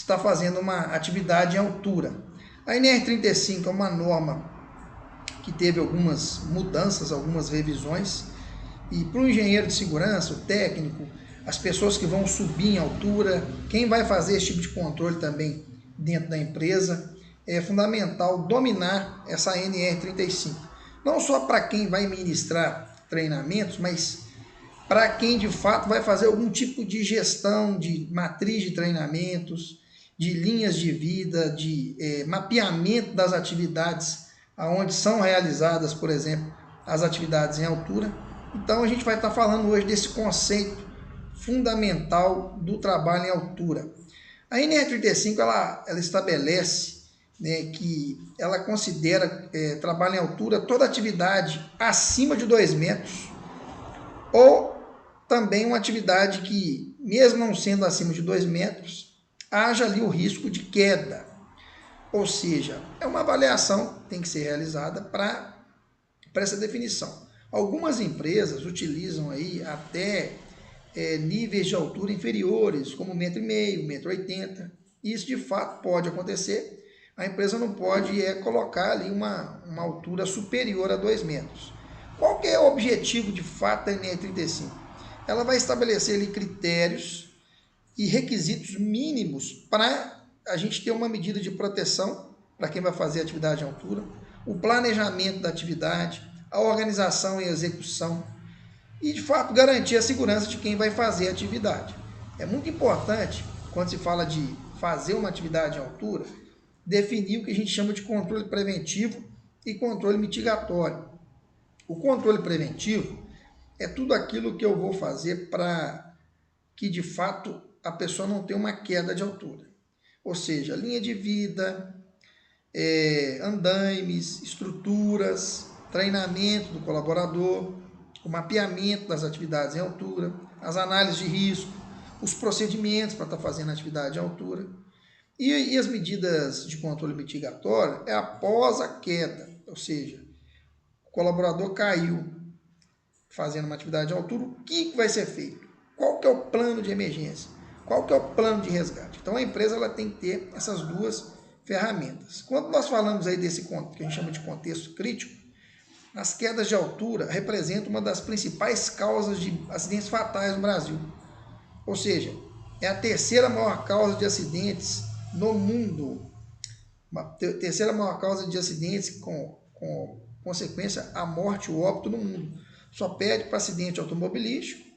está fazendo uma atividade em altura. A NR35 é uma norma que teve algumas mudanças, algumas revisões, e para o engenheiro de segurança, o técnico, as pessoas que vão subir em altura, quem vai fazer esse tipo de controle também dentro da empresa, é fundamental dominar essa NR35. Não só para quem vai ministrar treinamentos, mas para quem de fato vai fazer algum tipo de gestão de matriz de treinamentos, de linhas de vida, de mapeamento das atividades onde são realizadas, por exemplo, as atividades em altura. Então a gente vai estar falando hoje desse conceito fundamental do trabalho em altura. A NR35 ela estabelece, né, que ela considera trabalho em altura toda atividade acima de 2 metros ou também uma atividade que, mesmo não sendo acima de 2 metros, haja ali o risco de queda. Ou seja, é uma avaliação que tem que ser realizada para essa definição. Algumas empresas utilizam aí até níveis de altura inferiores, como 1,5 m, 1,80 m. Isso de fato pode acontecer. A empresa não pode colocar ali uma altura superior a 2 metros. Qual que é o objetivo de fato da NR35? Ela vai estabelecer ali critérios e requisitos mínimos para a gente ter uma medida de proteção para quem vai fazer atividade em altura, o planejamento da atividade, a organização e execução e, de fato, garantir a segurança de quem vai fazer a atividade. É muito importante, quando se fala de fazer uma atividade em altura, definir o que a gente chama de controle preventivo e controle mitigatório. O controle preventivo é tudo aquilo que eu vou fazer para que, de fato, a pessoa não tenha uma queda de altura. Ou seja, linha de vida, andaimes, estruturas, treinamento do colaborador, o mapeamento das atividades em altura, as análises de risco, os procedimentos para estar fazendo atividade em altura. E as medidas de controle mitigatório é após a queda, ou seja, o colaborador caiu fazendo uma atividade de altura, o que vai ser feito? Qual que é o plano de emergência? Qual que é o plano de resgate? Então a empresa ela tem que ter essas duas ferramentas. Quando nós falamos aí desse que a gente chama de contexto crítico, as quedas de altura representam uma das principais causas de acidentes fatais no Brasil. Ou seja, é a terceira maior causa de acidentes no mundo. A terceira maior causa de acidentes com consequência a morte ou óbito no mundo. Só perde para acidente automobilístico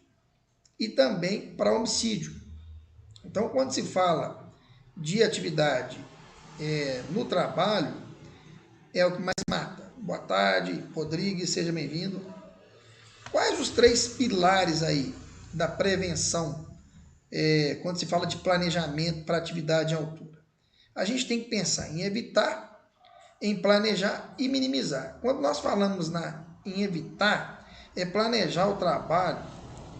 e também para homicídio. Então, quando se fala de atividade no trabalho, é o que mais mata. Boa tarde, Rodrigues, seja bem-vindo. Quais os 3 pilares aí da prevenção quando se fala de planejamento para atividade em altura? A gente tem que pensar em evitar, em planejar e minimizar. Quando nós falamos em evitar, é planejar o trabalho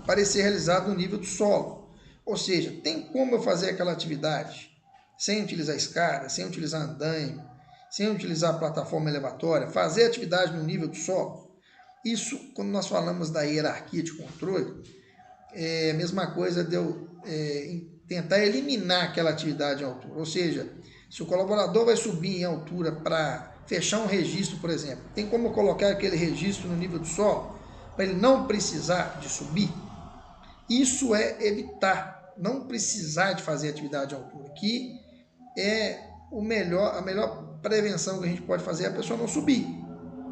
para ele ser realizado no nível do solo. Ou seja, tem como eu fazer aquela atividade sem utilizar escada, sem utilizar andaime, sem utilizar plataforma elevatória, fazer atividade no nível do solo? Isso, quando nós falamos da hierarquia de controle, é a mesma coisa de eu tentar eliminar aquela atividade em altura. Ou seja, se o colaborador vai subir em altura para fechar um registro, por exemplo, tem como eu colocar aquele registro no nível do solo para ele não precisar de subir? Isso é evitar, não precisar de fazer atividade em altura, que é a melhor prevenção que a gente pode fazer é a pessoa não subir,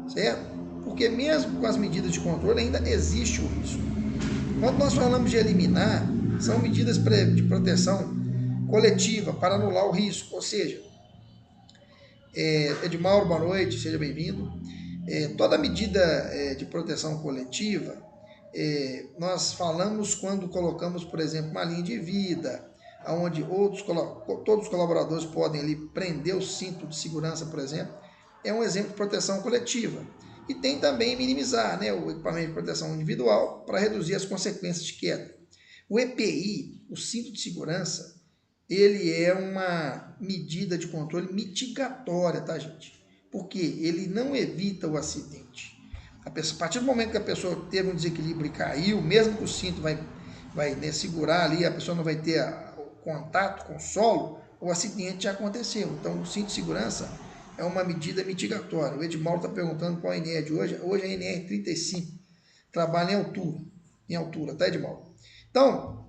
certo? Porque mesmo com as medidas de controle ainda existe o risco. Quando nós falamos de eliminar, são medidas de proteção coletiva para anular o risco, ou seja, Edmauro, boa noite, seja bem-vindo. Toda medida de proteção coletiva, nós falamos quando colocamos, por exemplo, uma linha de vida, onde todos os colaboradores podem ali prender o cinto de segurança, por exemplo, é um exemplo de proteção coletiva. E tem também minimizar, né, o equipamento de proteção individual para reduzir as consequências de queda. O EPI, o cinto de segurança, ele é uma medida de controle mitigatória, tá, gente? Porque ele não evita o acidente. A partir do momento que a pessoa teve um desequilíbrio e caiu, mesmo que o cinto vai segurar ali, a pessoa não vai ter o contato com o solo, o acidente já aconteceu. Então, o cinto de segurança é uma medida mitigatória. O Edmauro está perguntando qual a NR de hoje. Hoje é a NR 35. Trabalha em altura, tá, Edmauro? Então,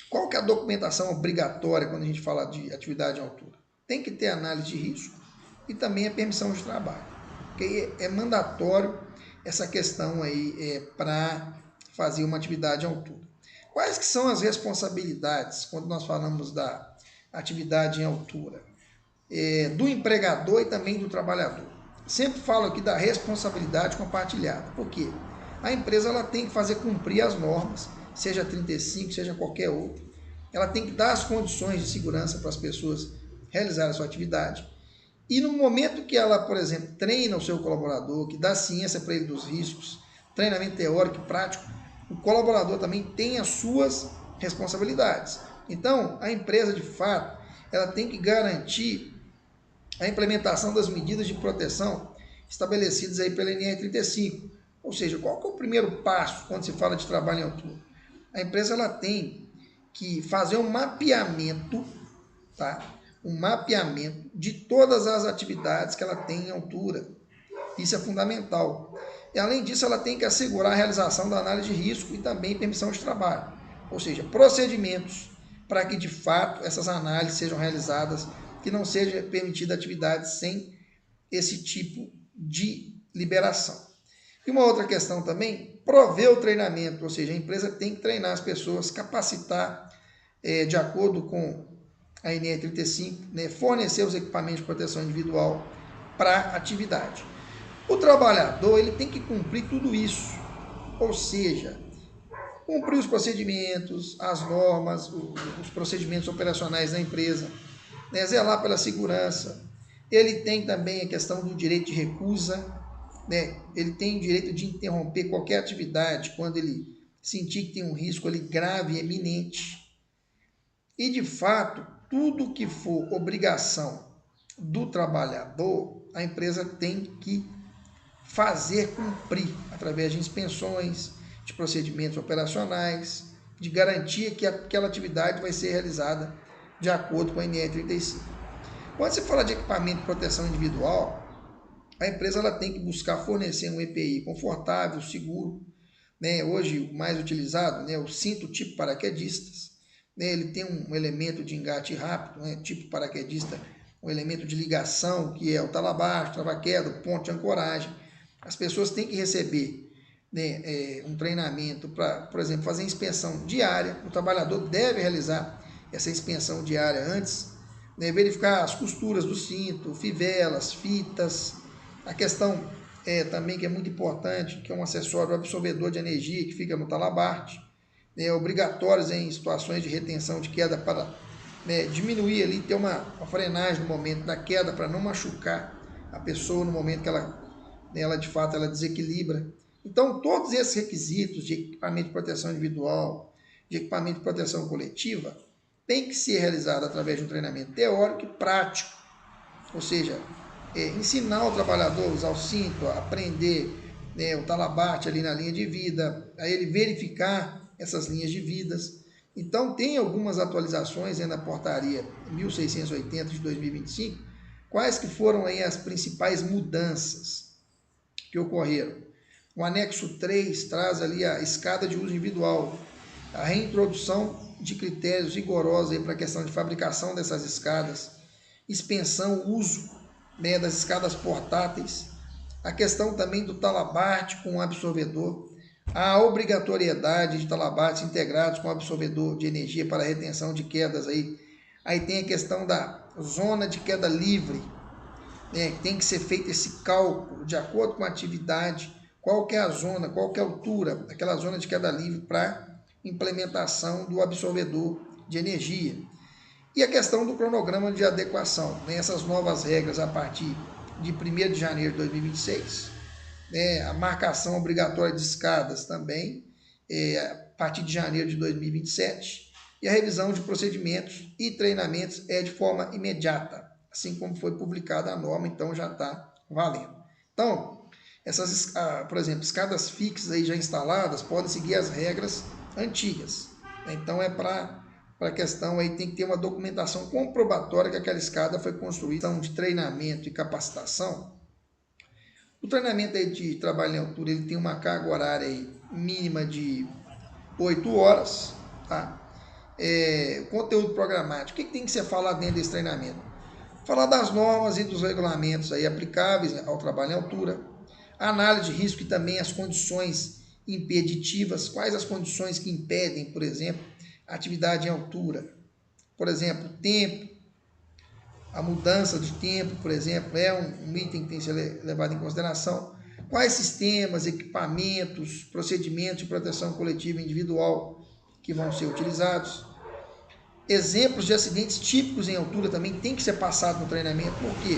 qual que é a documentação obrigatória quando a gente fala de atividade em altura? Tem que ter análise de risco e também a permissão de trabalho. Porque é mandatório essa questão aí para fazer uma atividade em altura. Quais que são as responsabilidades quando nós falamos da atividade em altura? Do empregador e também do trabalhador. Sempre falo aqui da responsabilidade compartilhada. Por quê? A empresa ela tem que fazer cumprir as normas, seja 35, seja qualquer outra. Ela tem que dar as condições de segurança para as pessoas realizarem a sua atividade. E no momento que ela, por exemplo, treina o seu colaborador, que dá ciência para ele dos riscos, treinamento teórico e prático, o colaborador também tem as suas responsabilidades. Então, a empresa, de fato, ela tem que garantir a implementação das medidas de proteção estabelecidas aí pela NR35. Ou seja, qual que é o primeiro passo quando se fala de trabalho em altura? A empresa ela tem que fazer um mapeamento, tá? Um mapeamento de todas as atividades que ela tem em altura. Isso é fundamental. E além disso, ela tem que assegurar a realização da análise de risco e também permissão de trabalho. Ou seja, procedimentos para que de fato essas análises sejam realizadas, que não seja permitida atividade sem esse tipo de liberação. E uma outra questão também, prover o treinamento, ou seja, a empresa tem que treinar as pessoas, capacitar de acordo com a NR35, né, fornecer os equipamentos de proteção individual para a atividade. O trabalhador ele tem que cumprir tudo isso, ou seja, cumprir os procedimentos, as normas, os procedimentos operacionais da empresa, né, zelar pela segurança. Ele tem também a questão do direito de recusa, né, ele tem o direito de interromper qualquer atividade quando ele sentir que tem um risco ali grave e eminente. E, de fato, tudo que for obrigação do trabalhador, a empresa tem que fazer cumprir através de inspeções, de procedimentos operacionais, de garantia que aquela atividade vai ser realizada de acordo com a NR35. Quando se fala de equipamento de proteção individual, a empresa ela tem que buscar fornecer um EPI confortável, seguro, né? Hoje o mais utilizado, né, o cinto tipo paraquedistas, né? Ele tem um elemento de engate rápido, né, tipo paraquedista, um elemento de ligação que é o talabaixo, trava-queda, ponto de ancoragem. As pessoas têm que receber, né, um treinamento para, por exemplo, fazer inspeção diária. O trabalhador deve realizar essa inspeção diária antes, né, verificar as costuras do cinto, fivelas, fitas. A questão também que é muito importante, que é um acessório absorvedor de energia que fica no talabarte, né, obrigatórios em situações de retenção de queda para, né, diminuir ali, ter uma frenagem no momento da queda para não machucar a pessoa no momento que ela de fato ela desequilibra. Então, todos esses requisitos de equipamento de proteção individual, de equipamento de proteção coletiva, tem que ser realizado através de um treinamento teórico e prático, ou seja, ensinar o trabalhador a usar o cinto, a aprender, né, o talabarte ali na linha de vida, a ele verificar essas linhas de vidas. Então, tem algumas atualizações na portaria 1680 de 2025, quais que foram aí as principais mudanças que ocorreram. O anexo 3 traz ali a escada de uso individual, a reintrodução de critérios rigorosos para a questão de fabricação dessas escadas, expensão, uso, né, das escadas portáteis, a questão também do talabarte com absorvedor, a obrigatoriedade de talabartes integrados com absorvedor de energia para retenção de quedas aí tem a questão da zona de queda livre, né, tem que ser feito esse cálculo de acordo com a atividade, qual que é a zona, qual que é a altura daquela zona de queda livre para implementação do absorvedor de energia. E a questão do cronograma de adequação, né, essas novas regras a partir de 1º de janeiro de 2026, né, a marcação obrigatória de escadas também, a partir de janeiro de 2027, e a revisão de procedimentos e treinamentos de forma imediata, assim como foi publicada a norma, então já está valendo. Então, essas, por exemplo, escadas fixas aí já instaladas podem seguir as regras antigas, né? Então é para para a questão aí, tem que ter uma documentação comprobatória que aquela escada foi construída de treinamento e capacitação. O treinamento aí de trabalho em altura, ele tem uma carga horária aí mínima de 8 horas, tá? Conteúdo programático, o que tem que ser falado dentro desse treinamento? Falar das normas e dos regulamentos aí aplicáveis ao trabalho em altura, análise de risco e também as condições impeditivas, quais as condições que impedem, por exemplo, a atividade em altura. Por exemplo, tempo, a mudança de tempo, por exemplo, é um item que tem que ser levado em consideração. Quais sistemas, equipamentos, procedimentos de proteção coletiva e individual que vão ser utilizados. Exemplos de acidentes típicos em altura também tem que ser passado no treinamento, porque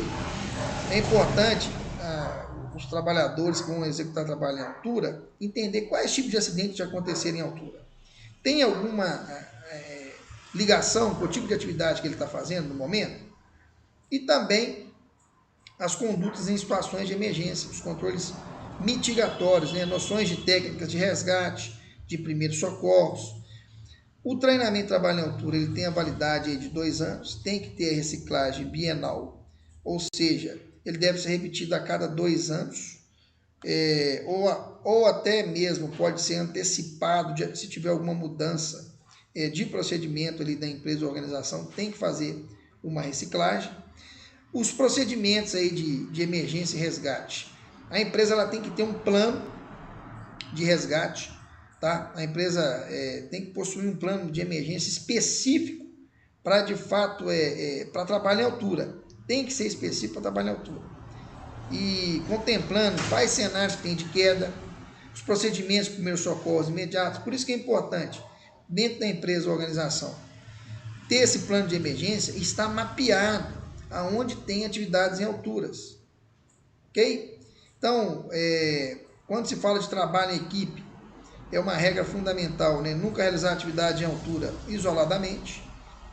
é importante os trabalhadores que vão executar trabalho em altura entender quais tipos de acidentes já aconteceram em altura. Tem alguma ligação com o tipo de atividade que ele está fazendo no momento? E também as condutas em situações de emergência, os controles mitigatórios, né? Noções de técnicas de resgate, de primeiros socorros. O treinamento de trabalho em altura ele tem a validade de 2 anos, tem que ter a reciclagem bienal, ou seja, ele deve ser repetido a cada 2 anos, ou até mesmo pode ser antecipado se tiver alguma mudança de procedimento ali da empresa ou organização, tem que fazer uma reciclagem. Os procedimentos aí de emergência e resgate. A empresa ela tem que ter um plano de resgate, tá? A empresa tem que possuir um plano de emergência específico para, de fato, para trabalho em altura. Tem que ser específico para trabalho em altura. E contemplando quais cenários que tem de queda, os procedimentos de primeiros socorros imediatos. Por isso que é importante, dentro da empresa ou organização, ter esse plano de emergência e estar mapeado aonde tem atividades em alturas. Ok? Então, quando se fala de trabalho em equipe, é uma regra fundamental, né? Nunca realizar atividade em altura isoladamente.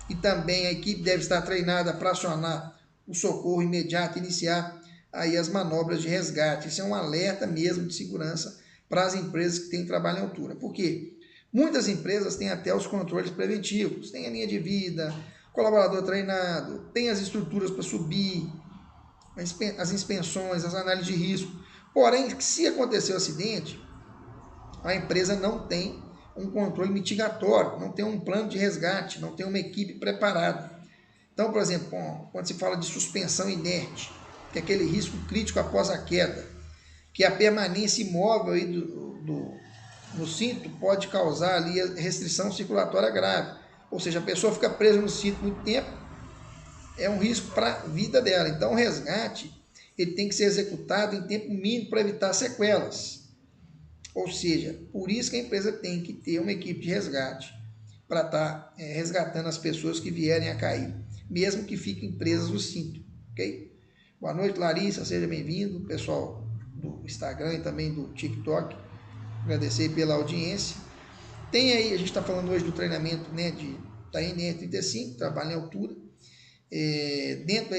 E também a equipe deve estar treinada para acionar o socorro imediato e iniciar aí as manobras de resgate. Isso é um alerta mesmo de segurança para as empresas que têm trabalho em altura. Por quê? Muitas empresas têm até os controles preventivos, tem a linha de vida, colaborador treinado, tem as estruturas para subir, as inspeções, as análises de risco. Porém, se acontecer o acidente, a empresa não tem um controle mitigatório, não tem um plano de resgate, não tem uma equipe preparada. Então, por exemplo, quando se fala de suspensão inerte, que é aquele risco crítico após a queda, que a permanência imóvel aí no cinto pode causar ali a restrição circulatória grave. Ou seja, a pessoa fica presa no cinto muito tempo, é um risco para a vida dela. Então, o resgate ele tem que ser executado em tempo mínimo para evitar sequelas. Ou seja, por isso que a empresa tem que ter uma equipe de resgate para estar resgatando as pessoas que vierem a cair, mesmo que fiquem presas no cinto, ok? Boa noite, Larissa, seja bem-vindo, pessoal do Instagram e também do TikTok, agradecer pela audiência. Tem aí, a gente está falando hoje do treinamento, né, da NR35, trabalho em altura, dentro